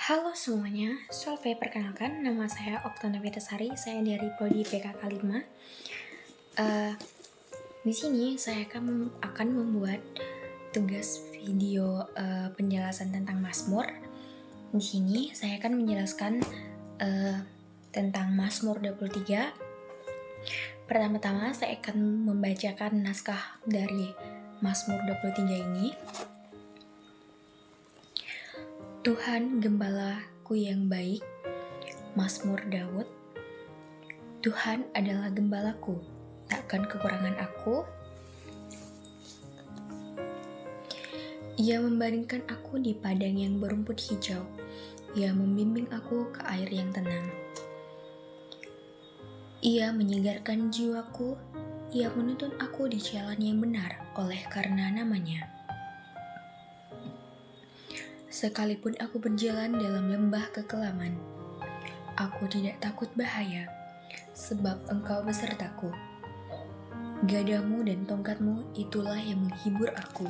Halo semuanya, perkenalkan nama saya Oktana Vitasari, saya dari Prodi PKK 5. Di sini saya akan membuat tugas video penjelasan tentang Mazmur. Di sini saya akan menjelaskan tentang Mazmur 23. Pertama-tama saya akan membacakan naskah dari Mazmur 23 ini. Tuhan gembalaku yang baik, Mazmur Daud. Tuhan adalah gembalaku, takkan kekurangan aku. Ia membaringkan aku di padang yang berumput hijau. Ia membimbing aku ke air yang tenang. Ia menyegarkan jiwaku. Ia menuntun aku di jalan yang benar oleh karena namanya. Sekalipun aku berjalan dalam lembah kekelaman, aku tidak takut bahaya, sebab Engkau besertaku. Gadamu dan tongkatmu itulah yang menghibur aku.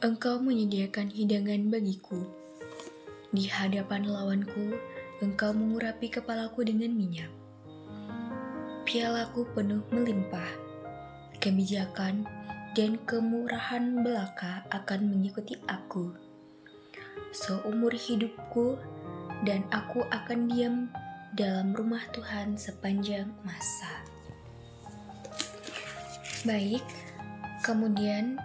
Engkau menyediakan hidangan bagiku. Di hadapan lawanku, Engkau mengurapi kepalaku dengan minyak. Pialaku penuh melimpah. Kebijakan dan kemurahan belaka akan mengikuti aku seumur hidupku, dan aku akan diam dalam rumah Tuhan sepanjang masa. Baik, kemudian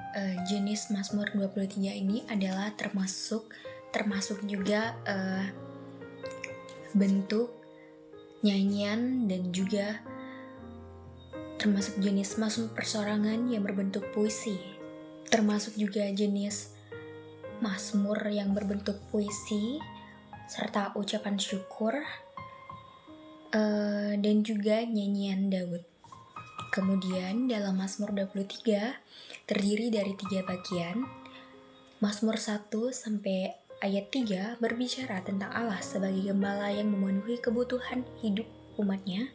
jenis Mazmur 23 ini adalah termasuk juga bentuk nyanyian dan juga termasuk jenis mazmur persorangan yang berbentuk puisi, termasuk juga jenis mazmur yang berbentuk puisi serta ucapan syukur, dan juga nyanyian Daud. Kemudian dalam Mazmur 23 terdiri dari 3 bagian. Mazmur 1 sampai ayat 3 berbicara tentang Allah sebagai gembala yang memenuhi kebutuhan hidup umatnya,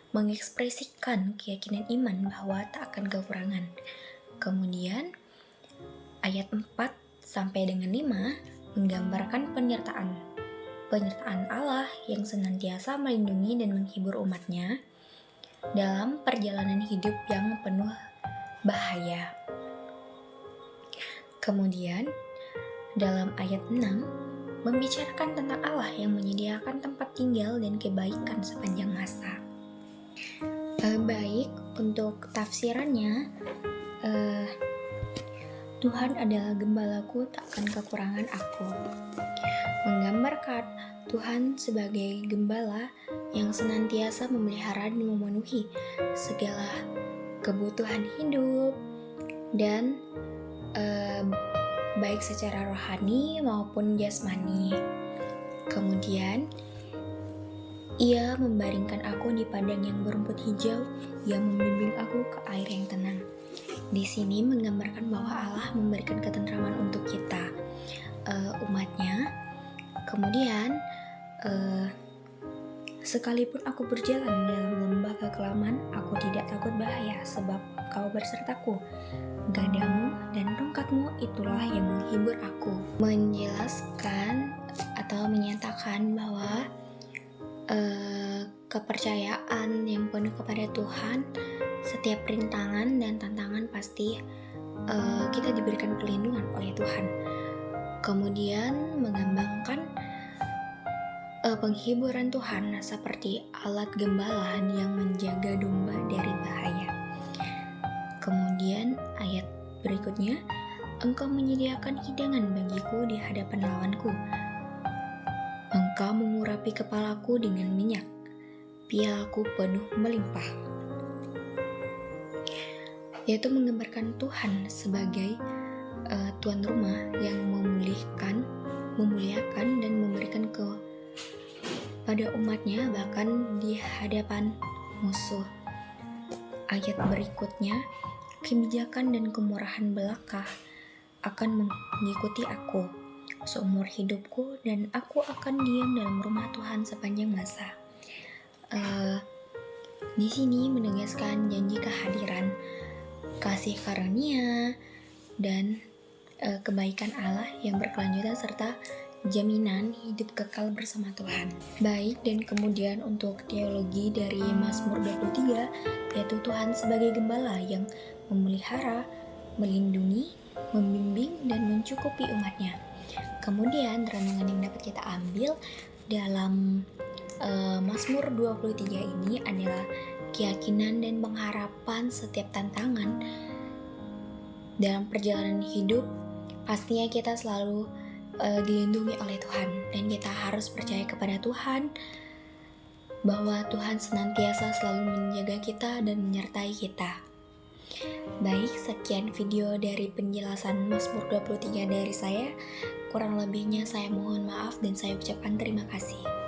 mengekspresikan keyakinan iman bahwa tak akan kekurangan. Kemudian ayat 4 sampai dengan 5 menggambarkan penyertaan Allah yang senantiasa melindungi dan menghibur umatnya dalam perjalanan hidup yang penuh bahaya. Kemudian dalam ayat 6 membicarakan tentang Allah yang menyediakan tempat tinggal dan kebaikan sepanjang masa. Baik, untuk tafsirannya, Tuhan adalah gembalaku, takkan kekurangan aku. Menggambarkan Tuhan sebagai gembala yang senantiasa memelihara dan memenuhi segala kebutuhan hidup dan baik secara rohani maupun jasmani. Kemudian Ia membaringkan aku di padang yang berumput hijau. Ia membimbing aku ke air yang tenang. Di sini menggambarkan bahwa Allah memberikan ketentraman untuk kita, umatnya. Kemudian sekalipun aku berjalan dalam lembah kekelaman, aku tidak takut bahaya, sebab Engkau bersertaku. Gadamu dan tongkatmu itulah yang menghibur aku. Menjelaskan atau menyatakan bahwa kepercayaan yang penuh kepada Tuhan, setiap rintangan dan tantangan pasti kita diberikan perlindungan oleh Tuhan. Kemudian mengembangkan penghiburan Tuhan seperti alat gembala yang menjaga domba dari bahaya. Kemudian ayat berikutnya, Engkau menyediakan hidangan bagiku di hadapan lawanku. Engkau mengurapi kepalaku dengan minyak, pialaku penuh melimpah. Yaitu menggambarkan Tuhan sebagai tuan rumah yang memuliakan dan memberikan kepada umatnya bahkan di hadapan musuh. Ayat berikutnya, kebijakan dan kemurahan belaka akan mengikuti aku seumur hidupku, dan aku akan diam dalam rumah Tuhan sepanjang masa. Di sini menegaskan janji kehadiran, kasih karunia, dan kebaikan Allah yang berkelanjutan serta jaminan hidup kekal bersama Tuhan. Baik, dan kemudian untuk teologi dari Mazmur 23, yaitu Tuhan sebagai gembala yang memelihara, melindungi, membimbing, dan mencukupi umatnya. Kemudian renungan yang dapat kita ambil dalam Mazmur 23 ini adalah keyakinan dan pengharapan setiap tantangan dalam perjalanan hidup. Pastinya kita selalu dilindungi oleh Tuhan, dan kita harus percaya kepada Tuhan bahwa Tuhan senantiasa selalu menjaga kita dan menyertai kita. Baik, sekian video dari penjelasan Mazmur 23 dari saya. Kurang lebihnya saya mohon maaf dan saya ucapkan terima kasih.